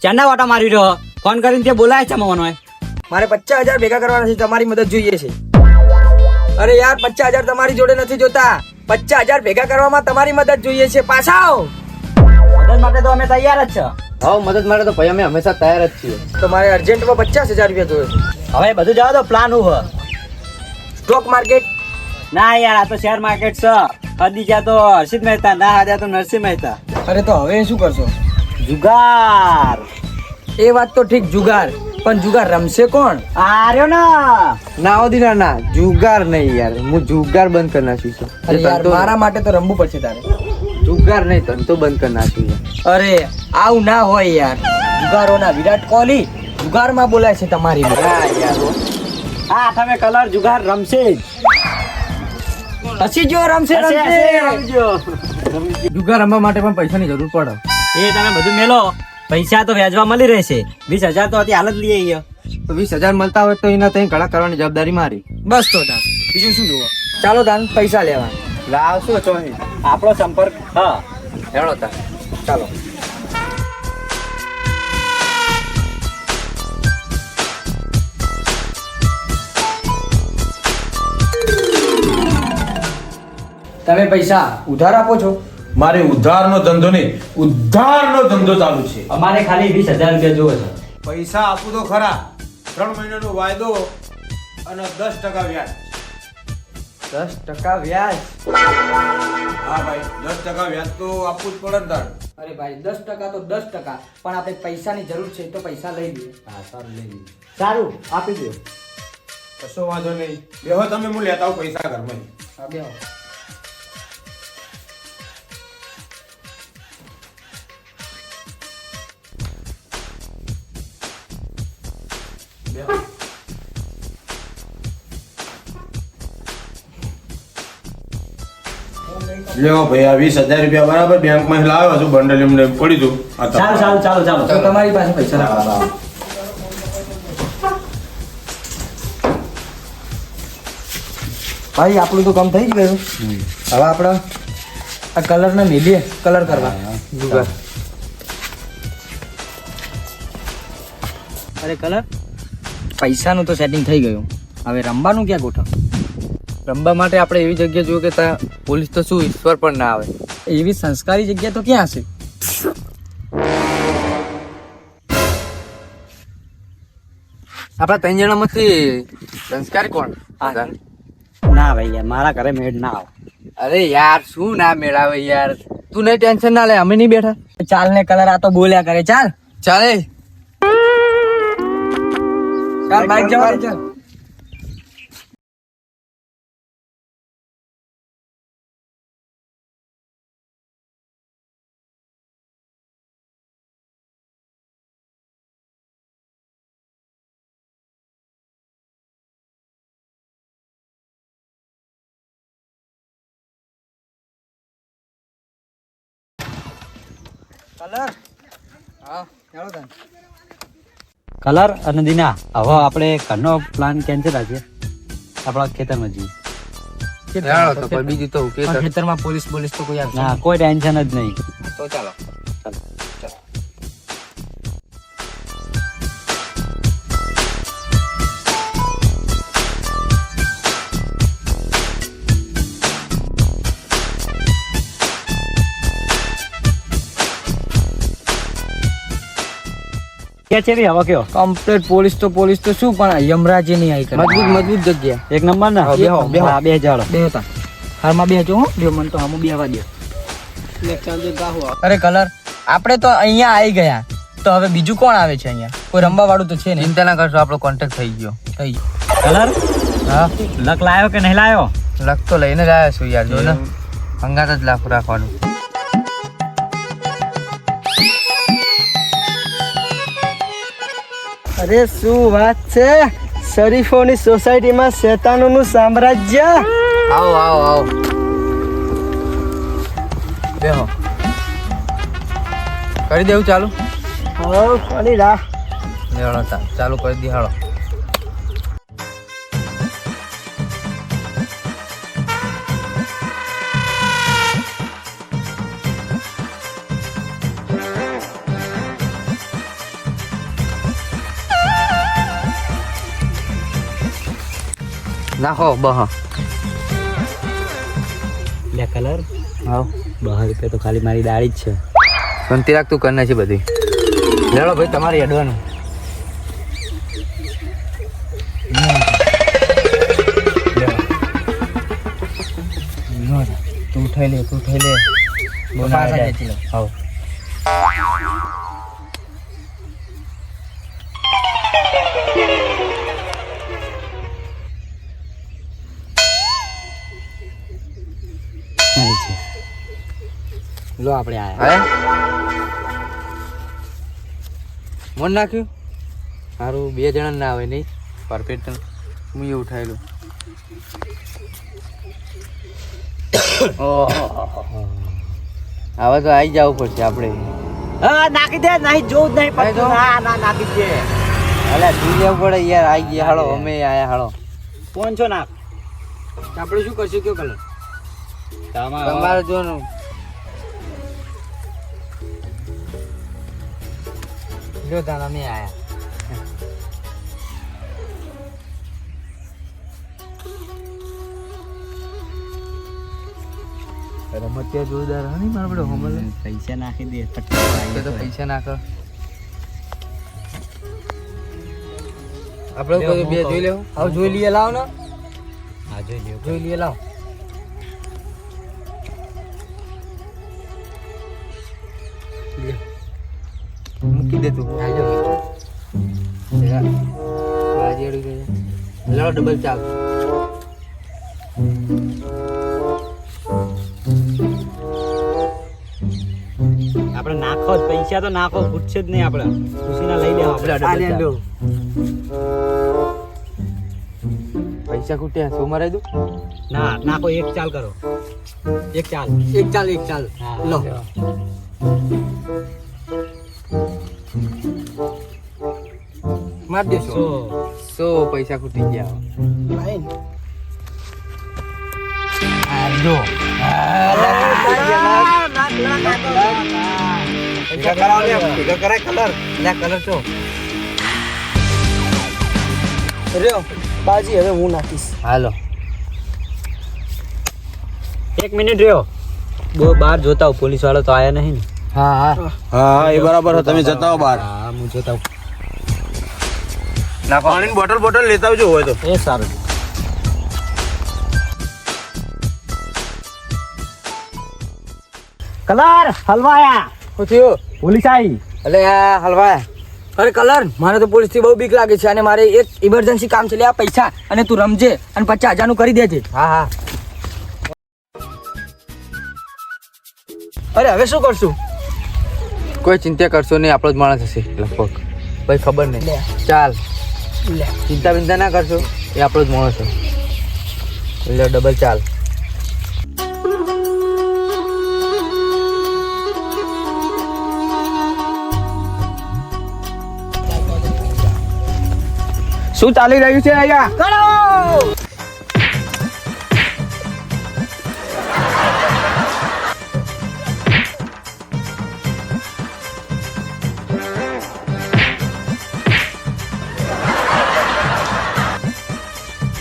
ચાના વાટા મારી રહ્યો ફોન કરીને તે બોલાય છે મવાનો મારે 50,000 ભેગા કરવાના છે, તમારી મદદ જોઈએ છે. અરે યાર 50,000 તમારી જોડે નથી જોતા, 50,000 ભેગા કરવામાં તમારી મદદ જોઈએ છે. પાછા આવો. મદદ માટે તો અમે તૈયાર જ છે. હા મદદ માટે તો ભાઈ અમે હંમેશા તૈયાર જ છીએ. તો મારે અર્જન્ટમાં 50,000 રૂપિયા જોઈએ છે. હવે બધું જવા દો, પ્લાન હું હ સ્ટોક માર્કેટ. ના યાર, આ તો શેર માર્કેટ છે. હદીજા તો હર્ષિત મહેતા, ના હાજા તો નરસિંહ મહેતા. અરે તો હવે શું કરશો? જુગાર. એ વાત તો ઠીક, જુગાર, પણ જુગાર રમશે કોણ? આર્યો ના ના ઓદી ના જુગાર નહીં યાર, હું જુગાર બંધ કરી નાખ્યું છે. અરે યાર મારા માટે તો રમવું પડશે તારે. જુગાર નહીં ધંધો બંધ કરી નાખ્યું છે. અરે આવું ના હોય યાર, જુગારોના વિરાટ કોહલી જુગારમાં બોલાય છે તમારી. હા યાર હા, તમે કલર જુગાર રમશે જ. હસી જો રમશે રમજો. જુગાર રમવા માટે પણ પૈસાની જરૂર પડે. એ તમે બધું મેલો, પૈસા તો વ્યાજવા મળી રહેશે. 20,000 તો હતી હાલ જ લઈ આવીએ. તો 20,000 મળતા હોય તો એના ત્યાં ઘણા કરવાની જવાબદારી મારી. બસ તો તાર બીજું શું જોવા. ચાલો તાન પૈસા લેવા. લાવશો તો અહીં આપણો સંપર્ક હા હેડો તા. ચાલો. તમે પૈસા ઉધાર આપો છો? મારે ઉધારનો ધંધો નહીં, ઉધારનો ધંધો ચાલુ છે. અમારે ખાલી 20,000 રૂપિયા જોવે છે. પૈસા આપું તો ખરા, 3 મહિનાનો વાયદો અને 10% વ્યાજ. 10% વ્યાજ? હા ભાઈ, 10% વ્યાજ તો આપવું જ પડે ને તાર. અરે ભાઈ 10% તો 10%, પણ આપણે પૈસાની જરૂર છે તો પૈસા લઈ લઈએ. હા સારું, લઈ લઈએ. સારું, આપી દો. કશો વાંધો નહીં, બેહો તમે, હું લેતા આવું પૈસા ઘરમાં. હા બેહો. લ્યો ભાઈ, આ 20,000 રૂપિયા બરાબર બેંકમાં લાવ્યો છું, બંડલ એમને પડી દઉં. સારું, ચાલો. તો તમારી પાસે પૈસા રાખો. ભાઈ આપણું તો કામ થઈ જ ગયું. હવે આપણે આ કલરને મેલીએ, કલર કરવા જુગાર. અરે કલર, પૈસાનું તો સેટિંગ થઈ ગયું, હવે રમવાનું ક્યાં ગોઠવ? રમવા માટે આપણે એવી જગ્યા જોઈએ કે ત્યાં પોલીસ તો શું ઈશ્વર પણ ના આવે. એવી સંસ્કારી જગ્યા તો ક્યાં હશે? આપણા 3 જણામાંથી સંસ્કારી કોણ? ના ભાઈ યાર, મારા ઘરે મેળ ના આવે. અરે યાર શું ના મેળાવે યાર, તું નહીં ટેન્શન ના લે, અમે નહીં બેઠા. ચાલ ને કલર, આ તો બોલ્યા કરે. ચાલ ચાલે ચાલ બાઈક જવા દે. ચાલ. કલર. હા ચાલો તાન. કલર અને દીના, હવે આપણે ઘરનો પ્લાન કેન્સલ રાખીએ, આપણા ખેતરમાં જઈએ. હેડો તો પણ બીજું તો કે પણ ખેતરમાં પોલીસ તો કોઈ આવશે ના, કોઈ ટેન્શન જ નહીં. તો ચાલો. કે છે હવે કયો? કમ્પ્લીટ પોલીસ તો શું, પણ યમરાજે નહીં આવી કરે. મજબૂત જગ્યા. એક નંબર ને. હા, બેહો, બેહો. હા, બે જાડો. બે હતા હારમાં બેહજો હો. બે મન તો હામું બેહવા દે. અરે કલર, આપણે તો અહીંયા આવી ગયા, તો હવે બીજું કોણ આવે છે અહીંયા? કોઈ રમવા વાળું તો છે નહીં. ચિંતા ના કરશો, આપણો કોન્ટેક્ટ થઈ ગયો. થઈ ગયું. કલર, હા લક લાયો કે નહીં લાયો? લખ તો લઈને જ આવ્યા છું યાર, જો ને હંગાત જ લાખ રાખવાનું. અરે શું વાત છે, શરીફોની સોસાયટીમાં શેતાનોનું સામ્રાજ્ય. આવો બેહો. કરી દેવું ચાલુ? કરી રાખ. ચાલુ કરી દી હાલો. નાખો બહ લે કલર હાવ 10 રૂપિયા તો ખાલી મારી દાઢી જ છે. શાંતિ રાખ, તું કરી છે બધી. લેડો ભાઈ તમારે હેડવાનું. તું ઉઠાઈ લે બહુ ના પાછા જાય. ખેંચી લો. હાવ આવી છે. લો આપણે આયા. આયા મન નાખ્યું સારું, 2 જણા ના આવે નહીં પરફેક્ટ. હું એ ઉઠાયેલું. હવે તો આવી જવું પડશે આપણે. હા નાખી દે, નહીં જોવું જ નહીં નાખી દો. પડતું. ના નાખી દે. અલ્યા તું જવું પડે યાર. આવી ગયા હાલો, અમે આયા હાલો. 500 નાખ. આપણે શું કરશું કયો કલર? તમારે જોવાનું. જો તાન અમે આયા. રમત ત્યાં જોરદાર હા નહીં મારા બધો હમલે. પૈસા નાખી દે તો ફટકા. પૈસા નાખ. આપણે કોઈ બે જોઈ લેવું. હવે જોઈ લઈએ, લાવ ને હા જોઈ લ્યો. જોઈ લઈએ, લાવ. મૂકી દે તું. લાવો ડબલ ચાલ. આપણે નાખો જ, પૈસા તો નાખો, પૂછશે જ નહીં. આપણે ખુશીના લઈ લેવા આપણે આ લે, લો. પૈસા ખૂટ્યા શું મરાઈ દઉં. ના નાખો. એક ચાલ કરો, એક ચાલ. એક ચાલ હા, લો. માર દેશો. 100 પૈસા ખૂટી ગયા. લાઈન. જો ભેગા કરાવ લે, ભેગા કરાય કલર. લે કલર છો. રહ્યો બાજી, હવે હું નાખીશ. હાલો. 1 મિનિટ રહ્યો. બહાર જોતા હું, પોલીસ વાળો તો આયા નહીં ને. હા હા હા એ બરાબર છે. તમે જતા હો બહાર. હા હું જોતા હું. નાખો. પાણીની બોટલ લેતા આવજો હોય તો. એ સારું. કલર હલવાયા. શું થયું? પોલીસ આવી. એટલે આ હલવા. અરે કલર, મારે તો પોલીસ થી બહુ બીક લાગે છે અને મારે એક ઇમરજન્સી કામ છે. લે આ પૈસા અને તું રમજે અને 50,000 નું કરી દેજે. હા હા. અરે હવે શું કરશું? કોઈ ચિંતા કરશો નહીં, આપણો જ માણસ હશે લગભગ. ભાઈ ખબર નહીં. લે. ચાલ, લે. ચિંતા બિંતા ના કરશો, એ આપણો જ માણસ છે. એટલે ડબલ ચાલ. શું ચાલી રહ્યું છે અહીંયા?